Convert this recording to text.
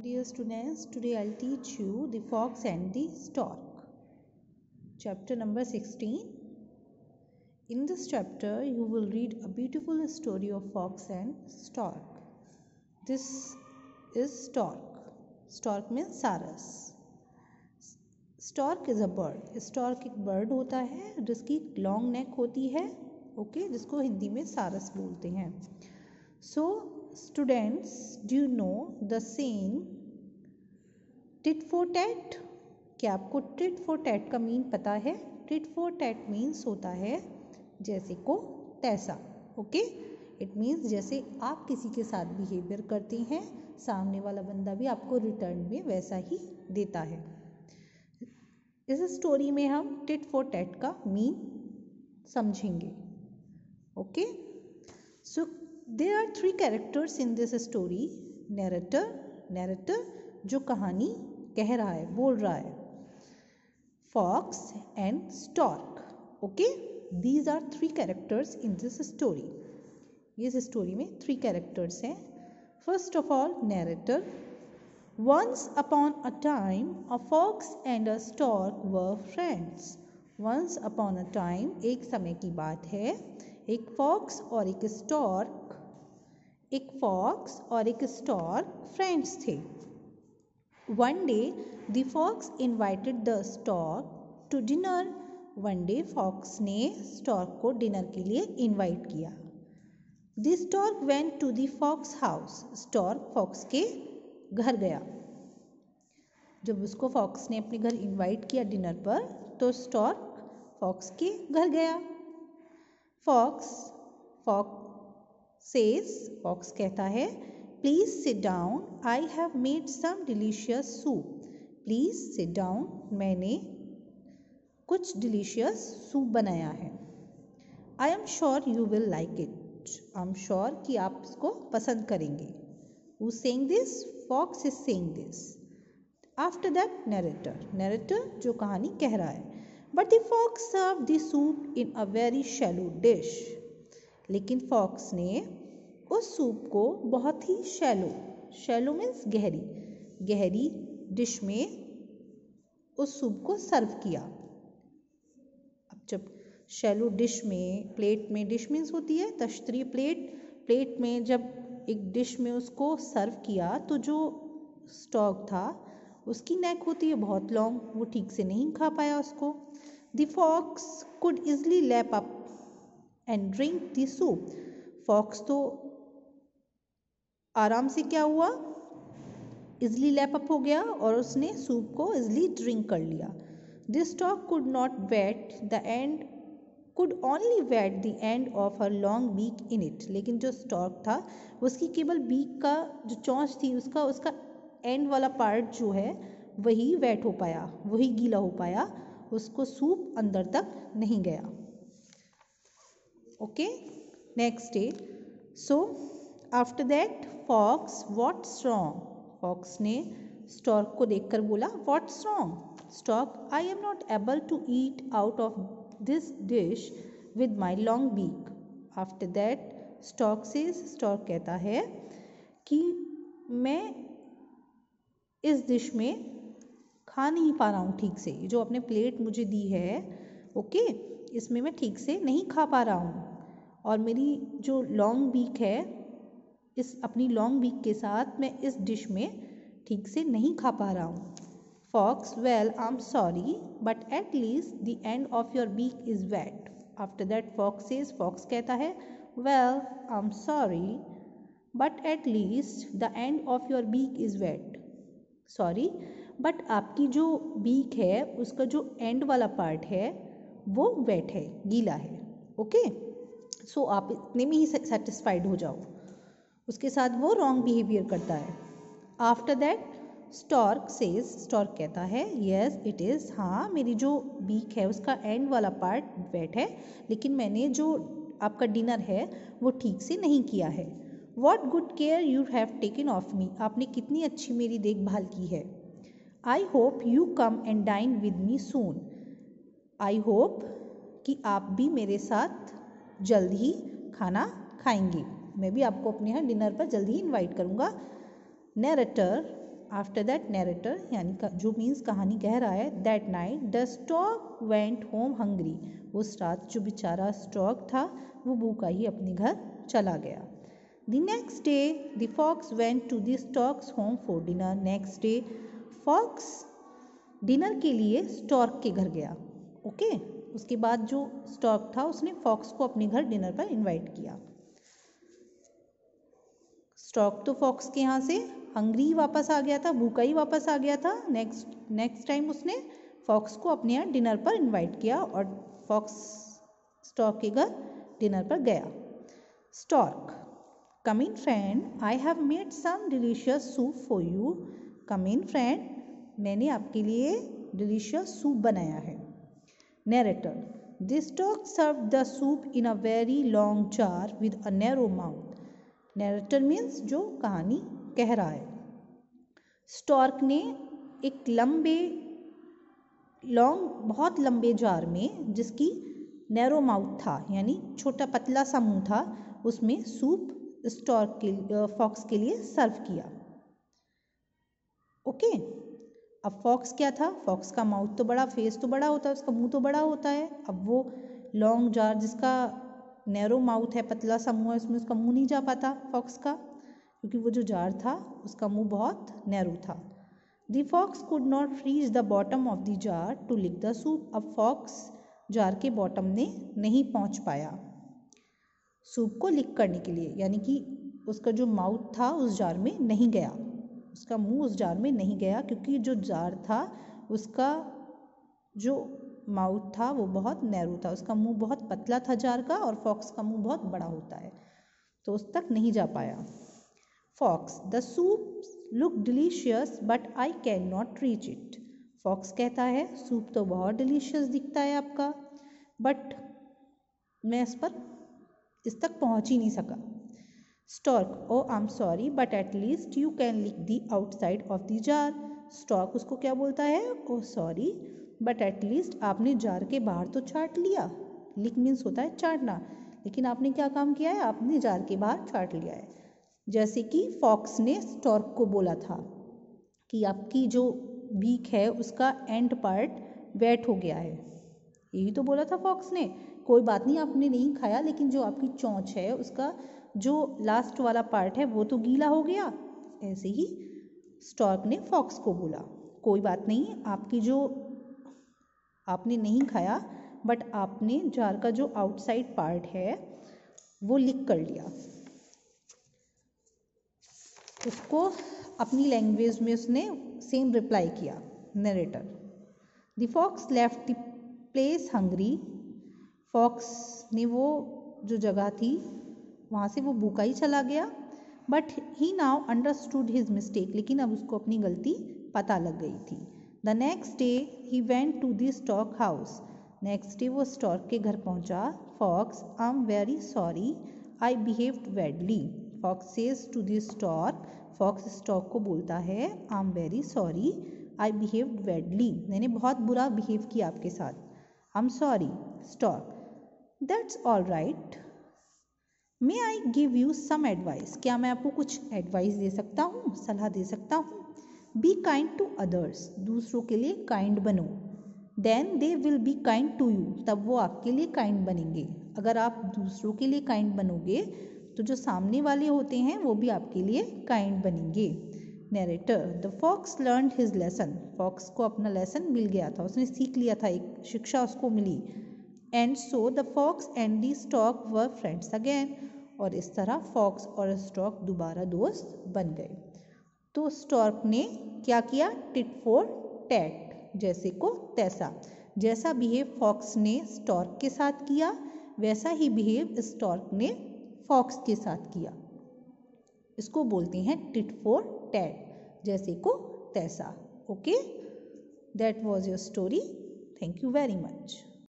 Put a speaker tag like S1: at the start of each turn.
S1: Dear students, today I'll teach you the fox and the stork. Chapter number 16. In this chapter, you will read a beautiful story of fox and stork. This is stork. Stork means सारस. Stork is a bird. Stork एक bird होता है जिसकी long neck होती है, जिसको हिंदी में सारस बोलते हैं. So, students, do you know the saying tit for tat? क्या आपको tit for tat का मीन पता है? tit for tat मीन्स होता है जैसे को तैसा. इट मीन्स जैसे आप किसी के साथ बिहेवियर करते हैं, सामने वाला बंदा भी आपको रिटर्न में वैसा ही देता है. इस स्टोरी में हम tit for tat का मीन समझेंगे. सो there are three characters in this story. narrator जो कहानी कह रहा है, बोल रहा है. fox and stork. These are three characters in this story. इस story में three characters हैं. First of all, narrator. Once upon a time, a fox and a stork were friends. Once upon a time, एक समय की बात है, एक fox और एक stork फ्रेंड्स थे. One day the fox invited the stork to dinner. One day fox ने stork को डिनर के लिए इनवाइट किया. The stork went to the fox house. Stork fox के घर गया. जब उसको fox ने अपने घर इनवाइट किया डिनर पर, तो stork fox के घर गया. Fox कहता है, Please sit down. I have made some delicious soup. Please sit down. मैंने कुछ delicious soup बनाया है. I am sure you will like it. I'm sure कि आप इसको पसंद करेंगे. Who's saying this? Fox is saying this. After that, narrator जो कहानी कह रहा है. But the fox served the soup in a very shallow dish. लेकिन fox ने उस सूप को बहुत ही शैलो मीन्स गहरी डिश में उस सूप को सर्व किया. अब जब शैलो डिश में, प्लेट में, डिश मीन्स होती है तश्तरी प्लेट में जब एक डिश में उसको सर्व किया, तो जो स्टॉक था उसकी नेक होती है बहुत लॉन्ग, वो ठीक से नहीं खा पाया उसको. The fox could easily lap up and drink the soup. Fox तो आराम से क्या हुआ, इजली लैप अप हो गया और उसने सूप को इजली ड्रिंक कर लिया. This stork could only wet the end of her long beak in it. लेकिन जो स्टॉक था उसकी केवल बीक का जो चोंच थी, उसका एंड वाला पार्ट जो है वही वेट हो पाया, वही गीला हो पाया, उसको सूप अंदर तक नहीं गया. Next day. So after that fox what's wrong. Fox ने स्टॉर्क को देखकर बोला, what's wrong? Stork, I am not able to eat out of this dish with my long beak. After that stork कहता है कि मैं इस डिश में खा नहीं पा रहा हूँ ठीक से. जो आपने प्लेट मुझे दी है, इसमें मैं ठीक से नहीं खा पा रहा हूँ, और मेरी जो लॉन्ग बीक है, अपनी लॉन्ग बीक के साथ मैं इस डिश में ठीक से नहीं खा पा रहा हूँ. Fox, well I am sorry but at least the end of your beak is wet. After that fox कहता है, well I am sorry but at least the end of your beak is wet. Sorry, but आपकी जो beak है उसका जो and वाला part है वो वेट है, गीला है. सो आप इतने में ही सेटिस्फाइड हो जाओ. उसके साथ वो रॉन्ग बिहेवियर करता है. आफ्टर दैट स्टॉर्क कहता है, येस इट इज़. हाँ, मेरी जो बीक है उसका एंड वाला पार्ट वेट है, लेकिन मैंने जो आपका डिनर है वो ठीक से नहीं किया है. What good care you have taken of me. आपने कितनी अच्छी मेरी देखभाल की है. I hope you come and dine with me soon. I hope कि आप भी मेरे साथ जल्द ही खाना खाएंगे. मैं भी आपको अपने यहाँ डिनर पर जल्दी ही इनवाइट करूँगा. नैरेटर आफ्टर दैट नैरेटर यानी जो मीन्स कहानी कह रहा है, that night the stock went home hungry, उस रात जो बेचारा स्टॉक था वो भूखा ही अपने घर चला गया। The next day the fox went to the stork's home for dinner, next day fox dinner के लिए स्टॉर्क के घर गया। ओके उसके बाद जो स्टॉर्क था उसने फॉक्स को अपने घर डिनर पर इनवाइट किया। स्टॉर्क तो फॉक्स के यहाँ से हंग्री वापस आ गया था, भूखा ही वापस आ गया था। नेक्स्ट टाइम उसने फॉक्स को अपने यहाँ डिनर पर इनवाइट किया और फॉक्स स्टॉर्क के घर डिनर पर गया। Stork, come in friend, I have made some delicious soup for you. Come in friend, मैंने आपके लिए डिलीशियस सूप बनाया है। Narrator, the stork served the soup in a very long jar with a narrow mouth. Narrator means जो कहानी कह रहा है। स्टॉर्क ने एक बहुत लंबे जार में, जिसकी नैरो माउथ था यानी छोटा पतला सा मुंह था, उसमें सूप फॉक्स के लिए सर्व किया। ओके अब फॉक्स क्या था, फॉक्स का माउथ तो बड़ा, फेस तो बड़ा होता है, उसका मुंह तो बड़ा होता है। अब वो लॉन्ग जार जिसका नैरो माउथ है, पतला सा मुंह है, उसमें उसका मुंह नहीं जा पाता फॉक्स का, क्योंकि वो जो जार था उसका मुंह बहुत नैरो था। The fox could not reach the bottom of the jar to lick the soup. अब फॉक्स जार के बॉटम में नहीं पहुंच पाया सूप को लिक करने के लिए, यानी कि उसका जो माउथ था उस जार में नहीं गया, उसका मुंह उस जार में नहीं गया, क्योंकि जो जार था उसका जो माउथ था वो बहुत नैरो था, उसका मुंह बहुत पतला था जार का, और फॉक्स का मुंह बहुत बड़ा होता है, तो उस तक नहीं जा पाया। Fox, the soup look delicious but I can not reach it. Fox कहता है सूप तो बहुत डिलीशियस दिखता है आपका, बट मैं इस तक पहुंच ही नहीं सका। Stork, oh I am sorry but at least you can lick the outside of the jar. Stork उसको क्या बोलता है, oh sorry but at least आपने जार के बाहर तो चाट लिया। लिक मीन्स होता है चाटना, लेकिन आपने क्या काम किया है, आपने जार के बाहर चाट लिया है। जैसे कि फॉक्स ने स्टॉर्क को बोला था कि आपकी जो बीक है उसका एंड पार्ट वेट हो गया है, यही तो बोला था फॉक्स ने। कोई बात नहीं आपने नहीं खाया, लेकिन जो आपकी चोंच है उसका जो लास्ट वाला पार्ट है वो तो गीला हो गया। ऐसे ही स्टॉर्क ने फॉक्स को बोला कोई बात नहीं, आपकी जो आपने नहीं खाया बट आपने जार का जो आउटसाइड पार्ट है वो लिक कर लिया। उसको अपनी लैंग्वेज में उसने सेम रिप्लाई किया। Narrator, the fox left the place hungry. Fox ने वो जो जगह थी वहाँ से वो भूखा ही चला गया, but he now understood his mistake, लेकिन अब उसको अपनी गलती पता लग गई थी। The next day he went to the stork house. Next day वो स्टॉक के घर पहुंचा। Fox, I am very sorry I behaved badly. Fox says to the stork, fox stork को बोलता है I am very sorry I behaved badly, मैंने बहुत बुरा बिहेव किया आपके साथ, I am sorry. Stock, that's all right, may I give you some advice, क्या मैं आपको कुछ एडवाइस दे सकता हूँ, सलाह दे सकता हूँ। बी काइंड टू अदर्स, दूसरों के लिए काइंड बनो। Then they will be kind to you, तब वो आपके लिए काइंड बनेंगे। अगर आप दूसरों के लिए काइंड बनोगे तो जो सामने वाले होते हैं वो भी आपके लिए काइंड बनेंगे। Narrator, the fox learned his lesson. Fox को अपना लेसन मिल गया था, उसने सीख लिया था, एक शिक्षा उसको मिली। And so the fox and the stork were friends again, और इस तरह फॉक्स और स्टॉक दोबारा दोस्त बन गए। तो स्टॉर्क ने क्या किया, टिट फॉर टैट, जैसे को तैसा। जैसा बिहेव फॉक्स ने स्टॉर्क के साथ किया वैसा ही बिहेव स्टॉर्क ने फॉक्स के साथ किया। इसको बोलते हैं टिट फॉर टैट, जैसे को तैसा। Okay, that was your story. Thank you very much.